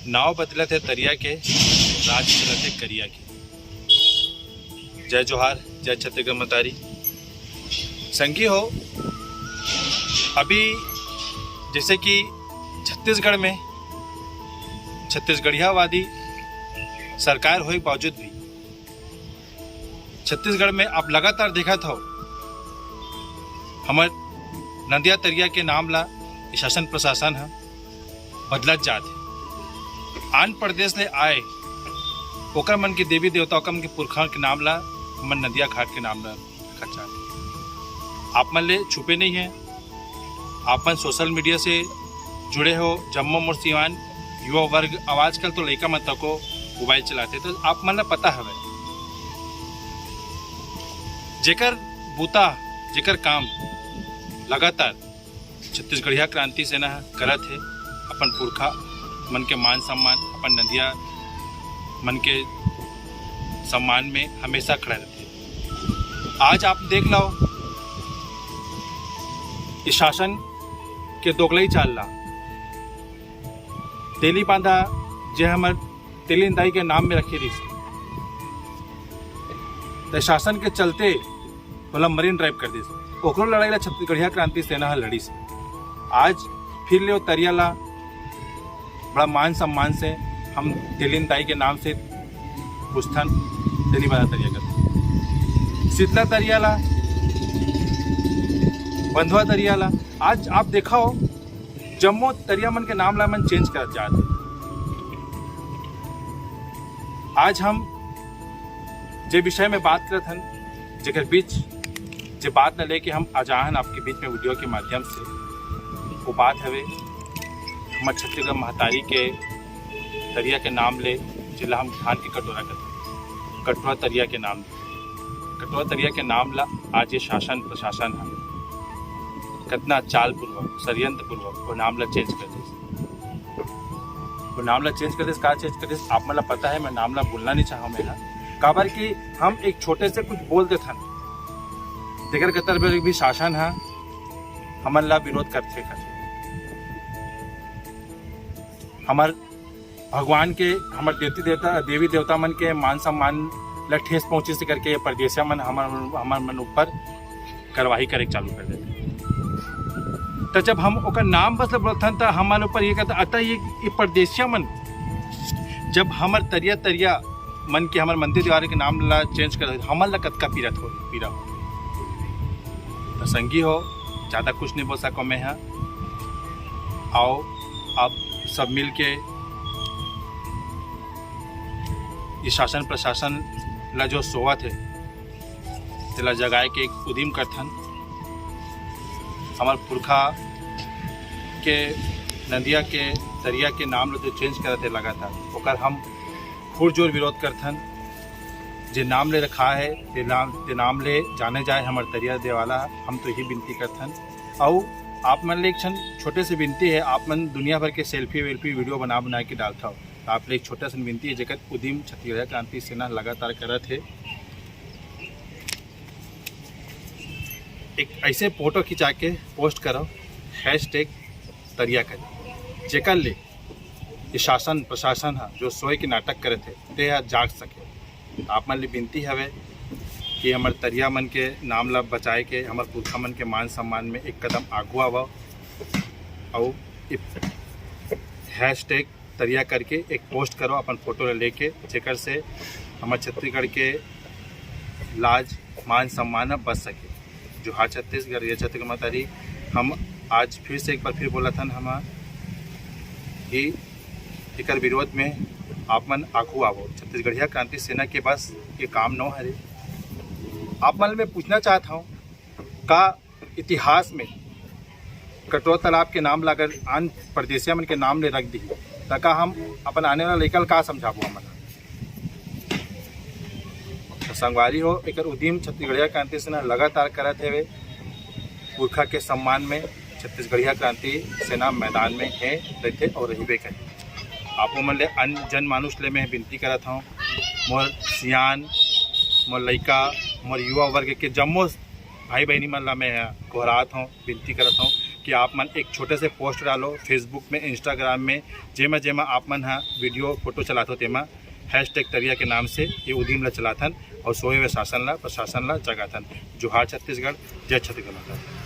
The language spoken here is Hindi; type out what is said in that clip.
नाव बदले थे तरिया के, राज चले थे करिया के। जय जोहार, जय छत्तीसगढ़ मतारी। संगी हो, अभी जैसे कि छत्तीसगढ़ में छत्तीसगढ़ियावादी सरकार होने के बावजूद भी छत्तीसगढ़ में आप लगातार देखा था हमार नदिया तरिया के नाम ला शासन प्रशासन है बदलत जाते। आंध्र प्रदेश ले आए ओकर मन के देवी देवता ओकर मन के पुरखा के नाम ला हमन नदिया घाट के नाम ला रखा चाहते। आप मन ले छुपे नहीं हैं, आप मन सोशल मीडिया से जुड़े हो। जम्मू और सीवान युवा वर्ग आजकल तो लड़का मत को मोबाइल चलाते, तो आप मन ला पता है जेकर बूता जेकर काम लगातार छत्तीसगढ़िया क्रांति सेना करत है। अपन पुरखा मन के मान सम्मान, अपन नदिया मन के सम्मान में हमेशा खड़ा रहते। आज आप देख लो इस शासन के दोगलई चाल ला तेली बांधा जे हमर तेली दाई के नाम में रखी रही, तो शासन के चलते बोला मरीन ड्राइव कर दी। ओकरो लड़ाई ला छत्तीसगढ़िया क्रांति सेना लड़ी से। आज फिर ले तरिया ला बड़ा मान सम्मान से हम तेलिन दाई के नाम से पुस्तन तेली बांधा तरिया करते। शीतला तरिया ला, बंधुआ तरिया ला, आज आप देखा हो जम्मू तरिया मन के नाम ला मन चेंज कर जाते। आज हम जे विषय में बात करत हन, जेकर बीच जे बात न लेके हम आजाहन आपके बीच में वीडियो के माध्यम से, वो बात हवे हमारे छत्तीसगढ़ महतारी के तरिया के नाम ले जिला हम धान के कटोरा करते। कटोरा तरिया के नाम, कटोरा तरिया के नाम ला आज ये शासन प्रशासन है कितना चाल पूर्वक षड्यंत्र पूर्वक वो नाम ला चेंज कर दे। वो नाम ला चेंज कर दे, कहा चेंज कर दे आप मतलब पता है। मैं नाम ला बोलना नहीं चाहूँ मैं काबर कि हम एक छोटे से कुछ बोलते थे देकर कतर भी शासन है हमन ला विरोध करते करते। हमार भगवान के हमार देवी देवता मन के मान सम्मान ला ठेस पहुंचे से करके परदेसिया मन हमार मन ऊपर कार्रवाई करे चालू कर देते। तो जब हम ओकर नाम बस बोलथन तो हमारे ऊपर ये कहता अतः ये परदेसिया मन जब हमार तरिया तरिया मन के हमारे मंदिर द्वारा के नाम ला चेंज कर हमार ला कतका पीरा हो। तो संगी हो, ज़्यादा कुछ नहीं बोल सको मैं यहाँ। आओ अब सब मिल के ये शासन प्रशासन ला जो सोवा थे तेला जगाए के एक उद्यम करथन। हमार पुरखा के नदिया के तरिया के नाम लो जो चेंज करते लगातार ओकर हम पुरजोर विरोध करथन। जे नाम ले रखा है ते नाम ले जाने जाए हमार तरिया देवाला, हम तो यही विनती करथन। और आप मन ले एक क्षण छोटे से विनती है, आप मन दुनिया भर के सेल्फी वेल्फी वीडियो बना के डालता हो, तो आप ले एक छोटा सा विनती है जेकर उद्यम छत्तीसगढ़ क्रांति सेना लगातार करत है। एक ऐसे फोटो खिंचा के पोस्ट करो #तरिया करें, जेकर ले ये शासन प्रशासन है जो सोए के नाटक करे थे ते जाग सके। आप मन ले विनती हवे कि हमारे तरिया मन के नाम ला बचाए के हमारे पुरखा मन के मान सम्मान में एक कदम आगू आवा और #तरिया करके एक पोस्ट करो अपन फोटो लेके, जेकर से हमारे छत्तीसगढ़ के लाज मान सम्मान बच सके। जो हाँ छत्तीसगढ़ ये छत्तीसगढ़ मतारी हम आज फिर से एक बार फिर बोला था हम कि एकर विरोध में आप मन आगू आवो। छत्तीसगढ़िया क्रांति सेना के पास ये काम न हरे। आप मन में पूछना चाहता हूँ का इतिहास में कटोरा तालाब के नाम लाकर आंध्र प्रदेशिया मन के नाम ले रख दी, तका हम अपन आने वाला लेकर का समझाबो हमन। संगवारी हो, एक उद्यम छत्तीसगढ़िया क्रांति सेना लगातार करत है। पुरखा के सम्मान में छत्तीसगढ़िया क्रांति सेना मैदान में है रहते और रहीबे करे। आप मन ले अन्य जन मानुष ले मैं विनती करत हूँ, मोर सियान मोर लड़का मोर युवा वर्ग के जम्मो भाई बहनी मन ला मैं गोहरात हूँ, विनती करत हूँ कि आप मन एक छोटे से पोस्ट डालो फेसबुक में, इंस्टाग्राम में, जेमा जेमा आप मन हाँ वीडियो फोटो चलाते हो तेमा हैशटैग तरिया के नाम से ये उद्यम ला चलाथन और सोए हुए शासन ला प्रशासन ला जगाथन। जोहार छत्तीसगढ़, जय छत्तीसगढ़।